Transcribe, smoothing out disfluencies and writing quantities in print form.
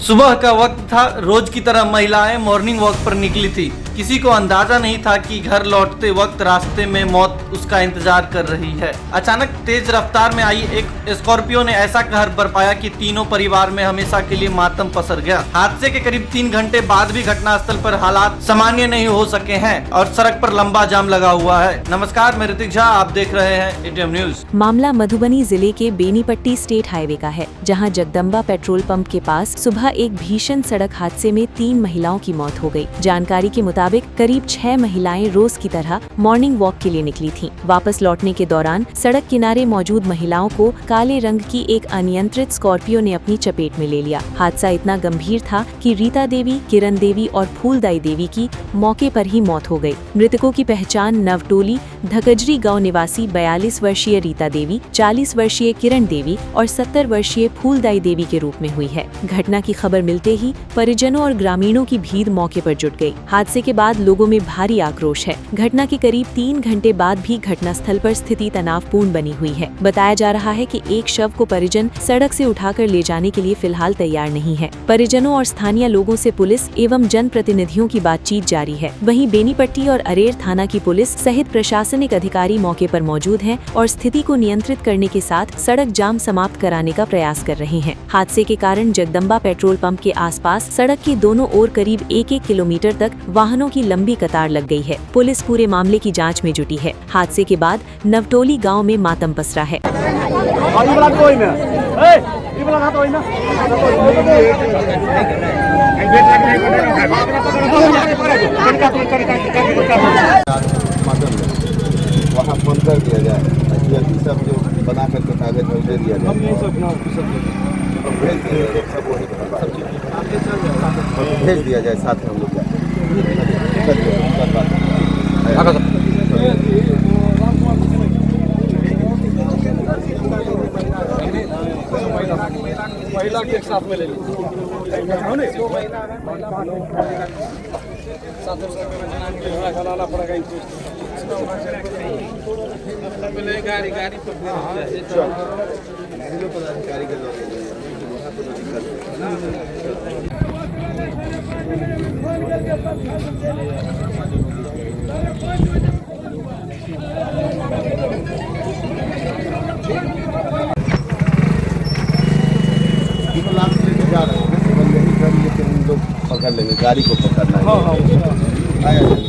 सुबह का वक्त था। रोज की तरह महिलाएं मॉर्निंग वॉक पर निकली थी। किसी को अंदाजा नहीं था कि घर लौटते वक्त रास्ते में मौत उसका इंतजार कर रही है। अचानक तेज रफ्तार में आई एक स्कॉर्पियो ने ऐसा कहर बरपाया कि तीनों परिवार में हमेशा के लिए मातम पसर गया। हादसे के करीब 3 घंटे बाद भी घटनास्थल पर हालात सामान्य नहीं हो सके हैं और सड़क पर लंबा जाम लगा हुआ है। नमस्कार, मैं ऋतिक झा, आप देख रहे हैं एटीएम न्यूज। मामला मधुबनी जिले के बेनीपट्टी स्टेट हाईवे का है, जहां जगदम्बा पेट्रोल पंप के पास सुबह एक भीषण सड़क हादसे में 3 महिलाओं की मौत हो गई। जानकारी के मुताबिक करीब 6 महिलाएं रोज की तरह मॉर्निंग वॉक के लिए निकली थीं। वापस लौटने के दौरान सड़क किनारे मौजूद महिलाओं को काले रंग की एक अनियंत्रित स्कॉर्पियो ने अपनी चपेट में ले लिया। हादसा इतना गंभीर था कि रीता देवी, किरण देवी और फूलदाई देवी की मौके पर ही मौत हो गई। मृतकों की पहचान नवटोली धकजरी गांव निवासी 42 वर्षीय रीता देवी, 40 वर्षीय किरण देवी और 70 वर्षीय फूलदाई देवी के रूप में हुई है। घटना की खबर मिलते ही परिजनों और ग्रामीणों की भीड़ मौके पर जुट गई। हादसे के बाद लोगों में भारी आक्रोश है। घटना के करीब 3 घंटे बाद भी घटनास्थल पर स्थिति तनावपूर्ण बनी हुई है। बताया जा रहा है कि एक शव को परिजन सड़क से उठाकर ले जाने के लिए फिलहाल तैयार नहीं है। परिजनों और स्थानीय लोगों से पुलिस एवं जनप्रतिनिधियों की बातचीत जारी है। वहीं बेनीपट्टी और अरेर थाना की पुलिस सहित प्रशासनिक अधिकारी मौके पर मौजूद हैं और स्थिति को नियंत्रित करने के साथ सड़क जाम समाप्त कराने का प्रयास कर रहे हैं। हादसे के कारण जगदम्बा पेट्रोल पंप के आसपास सड़क के दोनों ओर करीब 1-1 किलोमीटर तक वाहनों की लंबी कतार लग गई है। पुलिस पूरे मामले की जांच में जुटी है। हादसे के बाद नवटोली गांव में मातम पसरा है। वहाँ फोन कर दिया जाए, सब जो बना करके कागज में दे दिया जाए, भेज दिया जाए साथ में हम लोग महिला के साथ में ले लीजिए। गाड़ी जा रहे हैं, लेकिन लोग पकड़ लेंगे, गाड़ी को पकड़ना है।